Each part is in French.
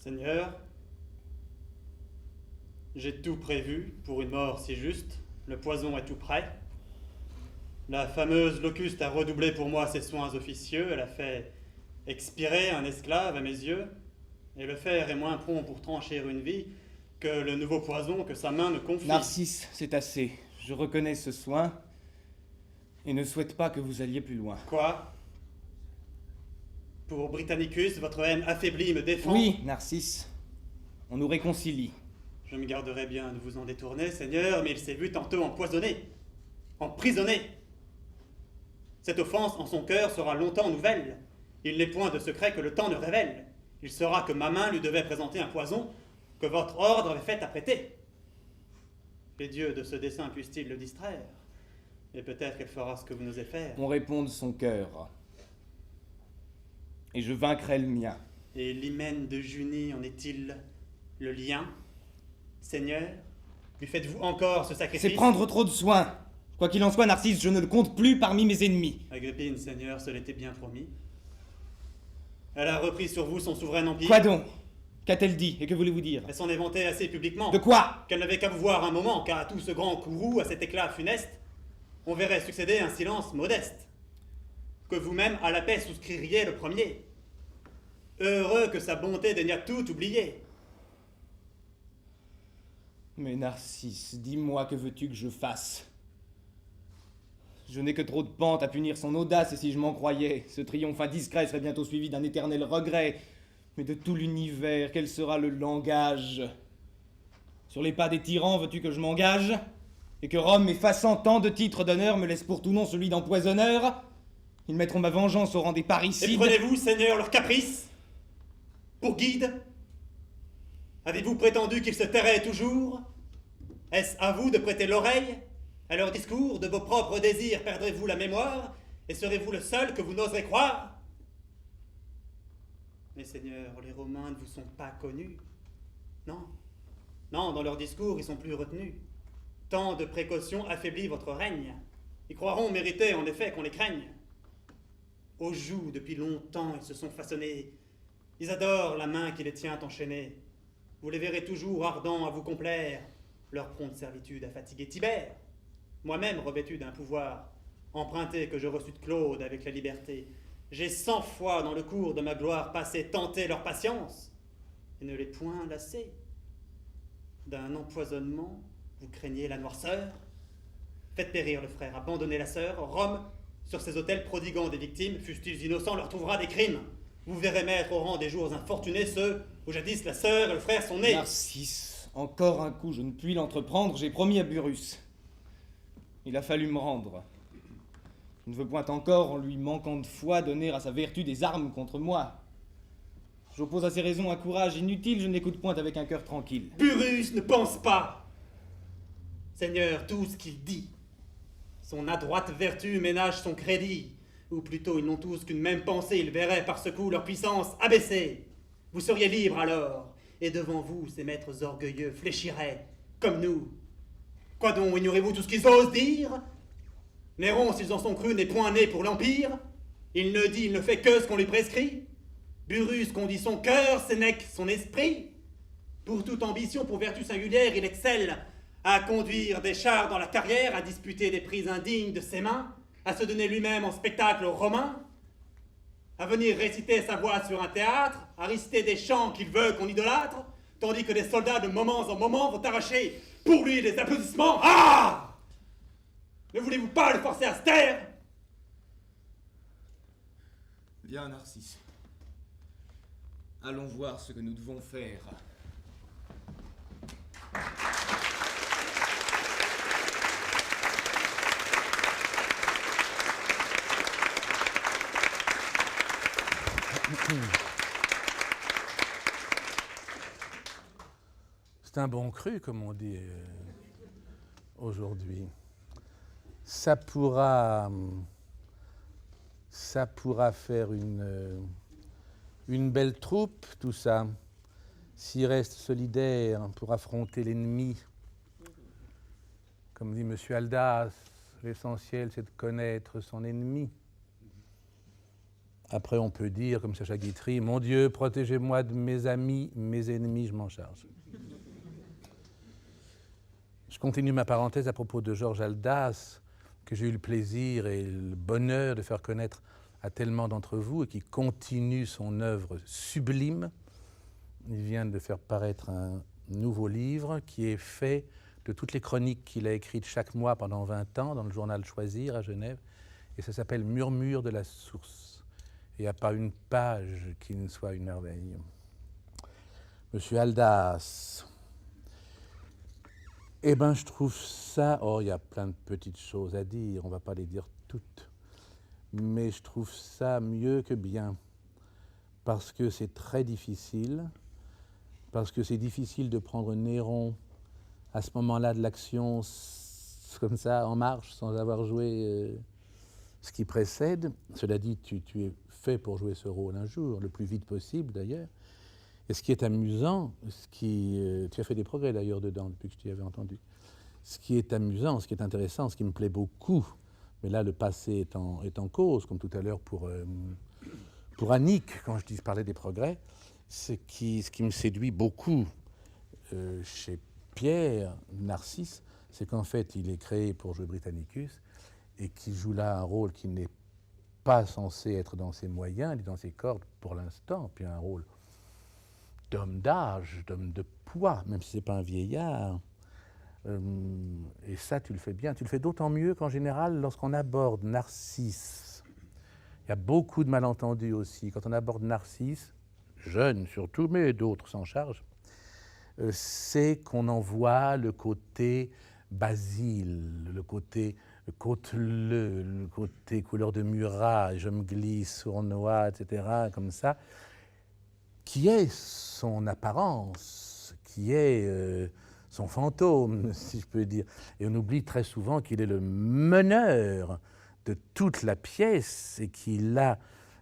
Seigneur, j'ai tout prévu pour une mort si juste. Le poison est tout prêt. La fameuse Locuste a redoublé pour moi ses soins officieux. Elle a fait expirer un esclave à mes yeux. Et le fer est moins prompt pour trancher une vie que le nouveau poison que sa main me confie. Narcisse, c'est assez. Je reconnais ce soin et ne souhaite pas que vous alliez plus loin. Quoi? Pour Britannicus, votre haine affaiblie me défend? Oui, Narcisse. On nous réconcilie. Je me garderai bien de vous en détourner, Seigneur, mais il s'est vu tantôt empoisonné, emprisonné. Cette offense en son cœur sera longtemps nouvelle. Il n'est point de secret que le temps ne révèle. Il saura que ma main lui devait présenter un poison que votre ordre avait fait apprêter. Les dieux de ce dessein puissent-ils le distraire? Et peut-être qu'elle fera ce que vous n'osez faire. On répond de son cœur. Et je vaincrai le mien. Et l'hymen de Junie en est-il le lien? Seigneur, lui faites-vous encore ce sacrifice? C'est prendre trop de soin. Quoi qu'il en soit, Narcisse, je ne le compte plus parmi mes ennemis. Agrippine, Seigneur, ce l'était bien promis. Elle a repris sur vous son souverain empire. Quoi donc? Qu'a-t-elle dit? Et que voulez-vous dire? Elle s'en est vantée assez publiquement. De quoi? Qu'elle n'avait qu'à vous voir un moment, car à tout ce grand courroux, à cet éclat funeste, on verrait succéder un silence modeste. Que vous-même, à la paix, souscririez le premier. Heureux que sa bonté daignât tout oublier. Mais Narcisse, dis-moi, que veux-tu que je fasse? Je n'ai que trop de pente à punir son audace, et si je m'en croyais, ce triomphe indiscret serait bientôt suivi d'un éternel regret. Mais de tout l'univers, quel sera le langage? Sur les pas des tyrans, veux-tu que je m'engage? Et que Rome, effaçant tant de titres d'honneur, me laisse pour tout nom celui d'empoisonneur? Ils mettront ma vengeance au rang des parricides. Et prenez-vous, Seigneur, leur caprice pour guide? Avez-vous prétendu qu'ils se tairaient toujours? Est-ce à vous de prêter l'oreille? À leur discours, de vos propres désirs, perdrez-vous la mémoire? Et serez-vous le seul que vous n'oserez croire? Mais Seigneur, les Romains ne vous sont pas connus. Non, non, dans leurs discours, ils sont plus retenus. Tant de précautions affaiblit votre règne. Ils croiront mériter, en effet, qu'on les craigne. Aux joues, depuis longtemps, ils se sont façonnés. Ils adorent la main qui les tient enchaînés. Vous les verrez toujours ardents à vous complaire. Leur prompte servitude a fatigué Tibère. Moi-même, revêtu d'un pouvoir emprunté que je reçus de Claude avec la liberté, j'ai 100 fois dans le cours de ma gloire passé tenter leur patience et ne les point lassé. D'un empoisonnement, vous craignez la noirceur? Faites périr le frère, abandonnez la sœur. Rome, sur ses autels prodiguant des victimes, fussent-ils innocents, leur trouvera des crimes. Vous verrez mettre au rang des jours infortunés ceux où jadis la sœur et le frère sont nés. Narcisse, encore un coup, je ne puis l'entreprendre, j'ai promis à Burrus. Il a fallu me rendre. Je ne veux point encore, en lui manquant de foi, donner à sa vertu des armes contre moi. J'oppose à ses raisons un courage inutile, je n'écoute point avec un cœur tranquille. Burrus ne pense pas. Seigneur, tout ce qu'il dit, son adroite vertu ménage son crédit. Ou plutôt, ils n'ont tous qu'une même pensée, ils verraient par ce coup leur puissance abaissée. Vous seriez libre alors, et devant vous, ces maîtres orgueilleux fléchiraient, comme nous. Quoi donc, ignorez-vous tout ce qu'ils osent dire? Néron, s'ils en sont crus, n'est point né pour l'Empire. Il ne dit, il ne fait que ce qu'on lui prescrit. Burrus, qu'on dit son cœur, Sénèque, son esprit. Pour toute ambition, pour vertu singulière, il excelle à conduire des chars dans la carrière, à disputer des prix indignes de ses mains, à se donner lui-même en spectacle aux Romains, à venir réciter sa voix sur un théâtre, à réciter des chants qu'il veut qu'on idolâtre, tandis que les soldats de moment en moment vont arracher pour lui les applaudissements. Ah! Ne voulez-vous pas le forcer à se taire? Bien, Narcisse. Allons voir ce que nous devons faire. C'est un bon cru, comme on dit aujourd'hui. Ça pourra faire une belle troupe, tout ça, s'il reste solidaire pour affronter l'ennemi. Comme dit M. Aldas, l'essentiel, c'est de connaître son ennemi. Après, on peut dire, comme Sacha Guitry, « Mon Dieu, protégez-moi de mes amis, mes ennemis, je m'en charge. » Je continue ma parenthèse à propos de Georges Haldas, que j'ai eu le plaisir et le bonheur de faire connaître à tellement d'entre vous et qui continue son œuvre sublime. Il vient de faire paraître un nouveau livre qui est fait de toutes les chroniques qu'il a écrites chaque mois pendant 20 ans dans le journal Choisir à Genève. Et ça s'appelle « Murmure de la source ». Il n'y a pas une page qui ne soit une merveille. Monsieur Haldas, eh bien, je trouve ça... Oh, il y a plein de petites choses à dire, on ne va pas les dire toutes. Mais je trouve ça mieux que bien, parce que c'est très difficile, parce que c'est difficile de prendre Néron à ce moment-là de l'action, comme ça, en marche, sans avoir joué ce qui précède. Cela dit, tu es fait pour jouer ce rôle un jour, le plus vite possible d'ailleurs. Et ce qui est amusant, tu as fait des progrès d'ailleurs dedans depuis que je t'y avais entendu. Ce qui est amusant, ce qui est intéressant, ce qui me plaît beaucoup, mais là le passé est en cause, comme tout à l'heure pour Annick, quand je parlais des progrès, ce qui me séduit beaucoup chez Pierre Narcisse, c'est qu'en fait il est créé pour jouer Britannicus et qu'il joue là un rôle qui n'est pas censé être dans ses moyens, ni dans ses cordes pour l'instant, puis un rôle d'homme d'âge, d'homme de poids, même si ce n'est pas un vieillard. Et ça, tu le fais bien. Tu le fais d'autant mieux qu'en général, lorsqu'on aborde Narcisse, il y a beaucoup de malentendus aussi. Quand on aborde Narcisse, jeune surtout, mais d'autres s'en chargent, c'est qu'on en voit le côté Basile, le côté côteleux, le côté couleur de Murat, je me glisse, sournois, etc., comme ça, qui est son apparence, qui est son fantôme, si je peux dire. Et on oublie très souvent qu'il est le meneur de toute la pièce et qu'il a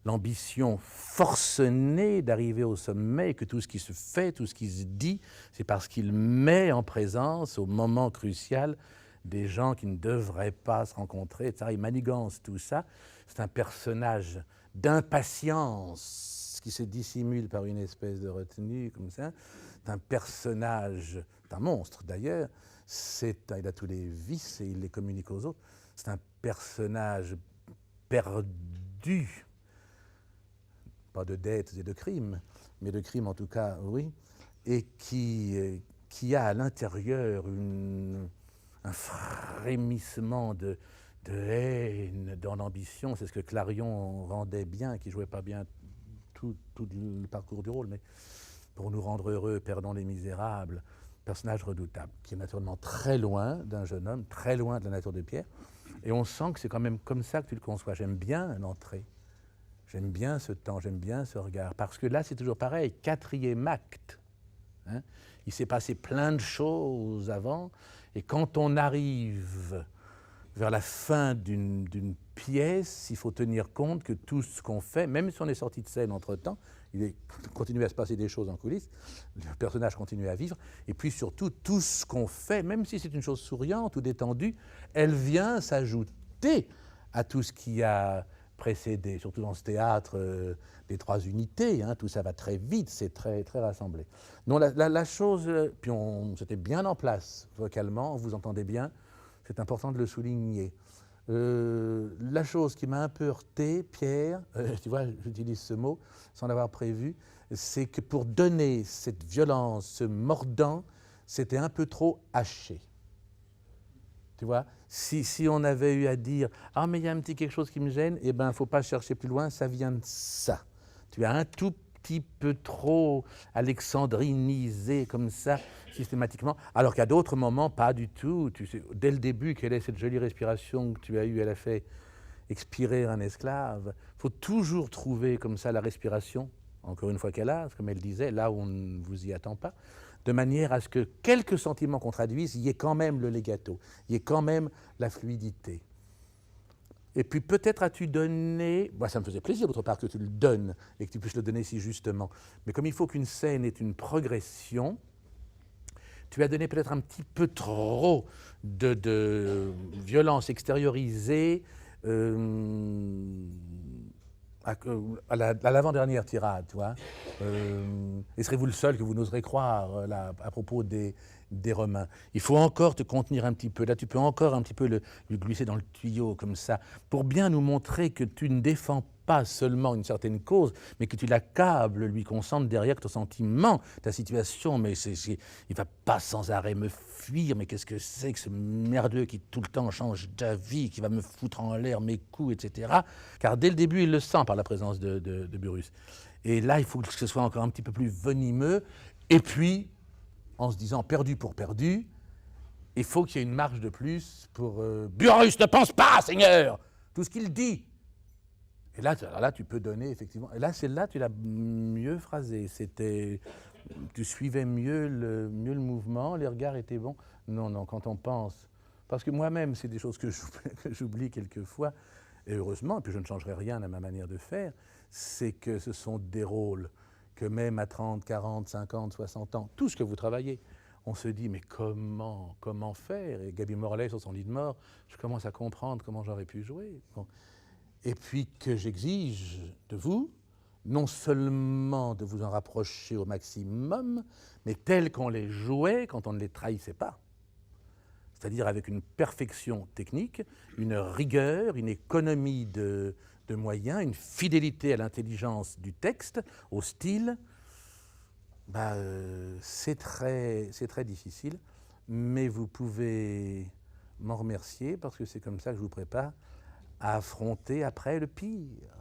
l'ambition forcenée d'arriver au sommet, et que tout ce qui se fait, tout ce qui se dit, c'est parce qu'il met en présence, au moment crucial, des gens qui ne devraient pas se rencontrer, etc. Il manigance tout ça. C'est un personnage d'impatience qui se dissimule par une espèce de retenue, comme ça. C'est un personnage, c'est un monstre d'ailleurs, il a tous les vices et il les communique aux autres. C'est un personnage perdu, pas de dettes et de crimes, mais de crimes en tout cas, oui, et qui a à l'intérieur un frémissement de haine, d'ambition. C'est ce que Clarion rendait bien, qui ne jouait pas bien tout le parcours du rôle, mais pour nous rendre heureux, perdons les misérables, personnage redoutable, qui est naturellement très loin d'un jeune homme, très loin de la nature de Pierre, et on sent que c'est quand même comme ça que tu le conçois. J'aime bien l'entrée, j'aime bien ce temps, j'aime bien ce regard, parce que là c'est toujours pareil, 4e acte, hein, il s'est passé plein de choses avant, et quand on arrive vers la fin d'une pièce, il faut tenir compte que tout ce qu'on fait, même si on est sorti de scène entre-temps, il continue à se passer des choses en coulisses, le personnage continue à vivre, et puis surtout, tout ce qu'on fait, même si c'est une chose souriante ou détendue, elle vient s'ajouter à tout ce qui a précédé, surtout dans ce théâtre des 3 unités, hein, tout ça va très vite, c'est très, très rassemblé. Donc la chose, puis c'était bien en place vocalement, vous entendez bien, c'est important de le souligner. La chose qui m'a un peu heurté, Pierre, tu vois, j'utilise ce mot sans l'avoir prévu, c'est que pour donner cette violence, ce mordant, c'était un peu trop haché. Tu vois, si on avait eu à dire « Ah, mais il y a un petit quelque chose qui me gêne », eh bien, il ne faut pas chercher plus loin, ça vient de ça. Tu as un tout petit peu trop alexandrinisé comme ça, systématiquement, alors qu'à d'autres moments, pas du tout. Tu sais, dès le début, quelle est cette jolie respiration que tu as eue, elle a fait expirer un esclave. Il faut toujours trouver comme ça la respiration, encore une fois qu'elle a, comme elle disait, là où on ne vous y attend pas, de manière à ce que quelques sentiments qu'on traduise, il y ait quand même le legato, il y ait quand même la fluidité. Et puis peut-être as-tu donné, moi ça me faisait plaisir d'autre part que tu le donnes et que tu puisses le donner si justement, mais comme il faut qu'une scène ait une progression, tu as donné peut-être un petit peu trop de violence extériorisée à l'avant-dernière tirade, tu vois. Et serez-vous le seul que vous n'oserez croire là, à propos des Romains. Il faut encore te contenir un petit peu. Là, tu peux encore un petit peu lui glisser dans le tuyau comme ça, pour bien nous montrer que tu ne défends pas seulement une certaine cause, mais que tu l'accables, lui concentre derrière ton sentiment, ta situation. Mais il va pas sans arrêt me fuir. Mais qu'est-ce que c'est que ce merdeux qui tout le temps change d'avis, qui va me foutre en l'air mes coups, etc. Car dès le début, il le sent par la présence de Burrus. Et là, il faut que ce soit encore un petit peu plus venimeux. Et puis, en se disant perdu pour perdu, il faut qu'il y ait une marge de plus pour Burrus ne pense pas, Seigneur, tout ce qu'il dit. Et là, tu peux donner effectivement. Et là, celle-là, tu l'as mieux phrasée. Tu suivais mieux le mouvement, les regards étaient bons. Non, quand on pense, parce que moi-même, c'est des choses que j'oublie quelquefois. Et heureusement, et puis je ne changerai rien à ma manière de faire, c'est que ce sont des rôles que même à 30, 40, 50, 60 ans, tout ce que vous travaillez, on se dit, mais comment faire? Et Gaby Morley, sur son lit de mort, je commence à comprendre comment j'aurais pu jouer. Bon. Et puis que j'exige de vous, non seulement de vous en rapprocher au maximum, mais tels qu'on les jouait quand on ne les trahissait pas. C'est-à-dire avec une perfection technique, une rigueur, une économie de moyens, une fidélité à l'intelligence du texte, au style. C'est très difficile, mais vous pouvez m'en remercier parce que c'est comme ça que je vous prépare à affronter après le pire.